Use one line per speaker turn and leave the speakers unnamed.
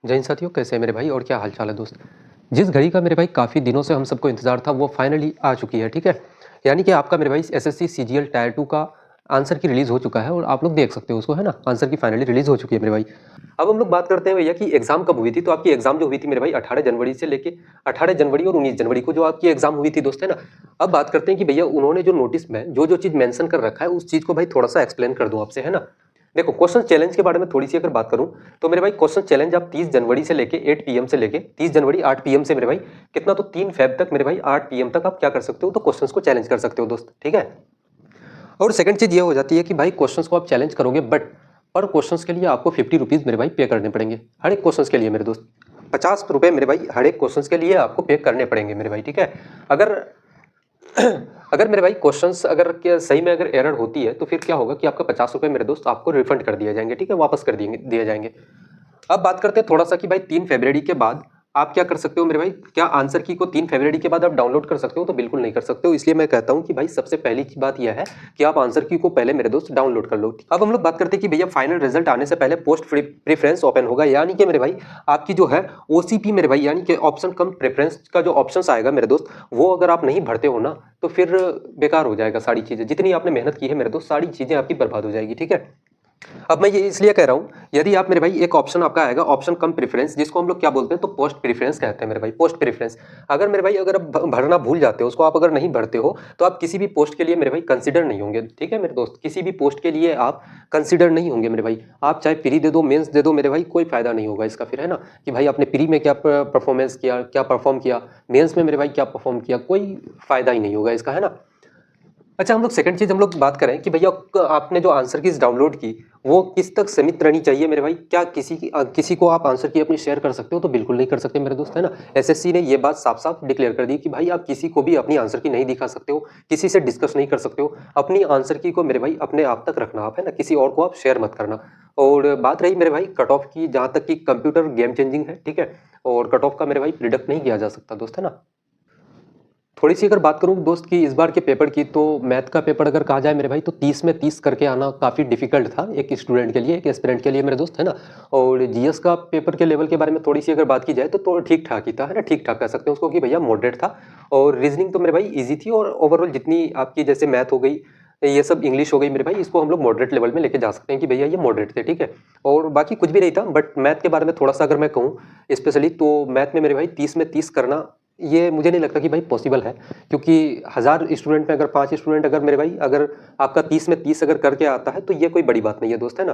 जय हिंद साथियों, कैसे हैं मेरे भाई और क्या हाल चाल है दोस्त। जिस घड़ी का मेरे भाई काफ़ी दिनों से हम सबको इंतजार था वो फाइनली आ चुकी है, ठीक है। यानी कि आपका मेरे भाई एसएससी सीजीएल टायर 2 का आंसर की रिलीज़ हो चुका है और आप लोग देख सकते हो उसको, है ना। आंसर की फाइनली रिलीज़ हो चुकी है मेरे भाई। अब हम लोग बात करते हैं भैया कि एग्ज़ाम कब हुई थी। तो आपकी एग्ज़ाम जो हुई थी मेरे भाई 18 जनवरी से लेके 18 जनवरी और 19 जनवरी को जो आपकी एग्ज़ाम हुई थी दोस्त, है ना। अब बात करते हैं कि भैया उन्होंने जो नोटिस में जो चीज़ मेंशन कर रखा है उस चीज़ को भाई थोड़ा सा एक्सप्लेन कर दूं आपसे, है ना। देखो, क्वेश्चन चैलेंज के बारे में थोड़ी सी अगर बात करूं तो मेरे भाई क्वेश्चन चैलेंज आप 30 जनवरी से लेके 8 पीएम से लेके 30 जनवरी 8 पीएम से मेरे भाई कितना, तो 3 फेब तक मेरे भाई 8 पीएम तक आप क्या कर सकते हो, तो क्वेश्चंस को चैलेंज कर सकते हो दोस्त, ठीक है। और सेकंड चीज ये हो जाती है कि भाई क्वेश्चंस को आप चैलेंज करोगे बट पर क्वेश्चंस के लिए आपको 50 रुपीज मेरे भाई पे करने पड़ेंगे हर एक क्वेश्चंस के लिए मेरे दोस्त। 50 रुपए मेरे भाई हर एक क्वेश्चंस के लिए आपको पे करने पड़ेंगे मेरे भाई, ठीक है। अगर अगर मेरे भाई क्वेश्चंस अगर क्या सही में अगर एरर होती है तो फिर क्या होगा कि आपका 50 रुपए मेरे दोस्त आपको रिफंड कर दिए जाएंगे, ठीक है, वापस कर दिए जाएंगे। अब बात करते हैं थोड़ा सा कि भाई 3 फरवरी के बाद आप क्या कर सकते हो मेरे भाई। क्या आंसर की को 3 फरवरी के बाद आप डाउनलोड कर सकते हो? तो बिल्कुल नहीं कर सकते हो। इसलिए मैं कहता हूं कि भाई सबसे पहली की बात यह है कि आप आंसर की को पहले मेरे दोस्त डाउनलोड कर लो। अब हम लोग बात करते हैं कि भैया फाइनल रिजल्ट आने से पहले पोस्ट प्रेफरेंस ओपन होगा, यानी कि मेरे भाई आपकी जो है ओसीपी मेरे भाई, यानी कि ऑप्शन कम प्रेफरेंस का जो ऑप्शन आएगा मेरे दोस्त, वो अगर आप नहीं भरते हो ना तो फिर बेकार हो जाएगा। सारी चीजें जितनी आपने मेहनत की है मेरे दोस्त, सारी चीजें आपकी बर्बाद हो जाएगी, ठीक है। अब मैं ये इसलिए कह रहा हूं, यदि आप मेरे भाई एक ऑप्शन आपका आएगा ऑप्शन कम प्रेफरेंस, जिसको हम लोग क्या बोलते हैं तो पोस्ट प्रेफरेंस कहते हैं मेरे भाई, पोस्ट प्रेफरेंस। अगर मेरे भाई अगर आप भरना भूल जाते हो उसको, आप अगर नहीं भरते हो तो आप किसी भी पोस्ट के लिए मेरे भाई कंसिडर नहीं होंगे, ठीक है मेरे दोस्त। किसी भी पोस्ट के लिए आप कंसिडर नहीं होंगे मेरे भाई। आप चाहे प्री दे दो मेंस दे दो मेरे भाई, कोई फायदा नहीं होगा इसका फिर, है ना। कि भाई आपने प्री में क्या परफॉर्मेंस किया, क्या परफॉर्म किया, मेंस में मेरे भाई क्या परफॉर्म किया, कोई फायदा ही नहीं होगा इसका, है ना। अच्छा, हम लोग सेकंड चीज हम लोग बात करें कि भैया आपने जो आंसर कीज डाउनलोड की वो किस तक सीमित रहनी चाहिए मेरे भाई। क्या किसी को आप आंसर की अपनी शेयर कर सकते हो? तो बिल्कुल नहीं कर सकते मेरे दोस्त, है ना। एसएससी ने ये बात साफ साफ डिक्लेयर कर दी कि भाई आप किसी को भी अपनी आंसर की नहीं दिखा सकते हो, किसी से डिस्कस नहीं कर सकते हो। अपनी आंसर की को मेरे भाई अपने आप तक रखना आप, है ना, किसी और को आप शेयर मत करना। और बात रही मेरे भाई कट ऑफ की, जहां तक कि कंप्यूटर गेम चेंजिंग है, ठीक है। और कट ऑफ का मेरे भाई प्रिडिक्ट नहीं किया जा सकता दोस्त, है ना। थोड़ी सी अगर बात करूं दोस्त की इस बार के पेपर की, तो मैथ का पेपर अगर कहा जाए मेरे भाई तो 30 में 30 करके आना काफ़ी डिफिकल्ट था एक स्टूडेंट के लिए, एक एस्पिरेंट के लिए मेरे दोस्त, है ना। और जीएस का पेपर के लेवल के बारे में थोड़ी सी अगर बात की जाए तो ठीक ठाक ही था, है ना, ठीक ठाक कह सकते हैं उसको कि भैया मॉडरेट था। और रीजनिंग तो मेरे भाई ईजी थी, और ओवरऑल जितनी आपकी जैसे मैथ हो गई, ये सब इंग्लिश हो गई मेरे भाई, इसको हम लोग मॉडरेट लेवल में लेके जा सकते हैं कि भैया ये मॉडरेट थे, ठीक है। और बाकी कुछ भी नहीं था, बट मैथ के बारे में थोड़ा सा अगर मैं कहूँ स्पेशली, तो मैथ में मेरे भाई 30 में 30 करना ये मुझे नहीं लगता कि भाई पॉसिबल है। क्योंकि 1000 स्टूडेंट में अगर 5 स्टूडेंट अगर मेरे भाई अगर आपका 30 में 30 अगर करके आता है तो ये कोई बड़ी बात नहीं है दोस्त, है ना।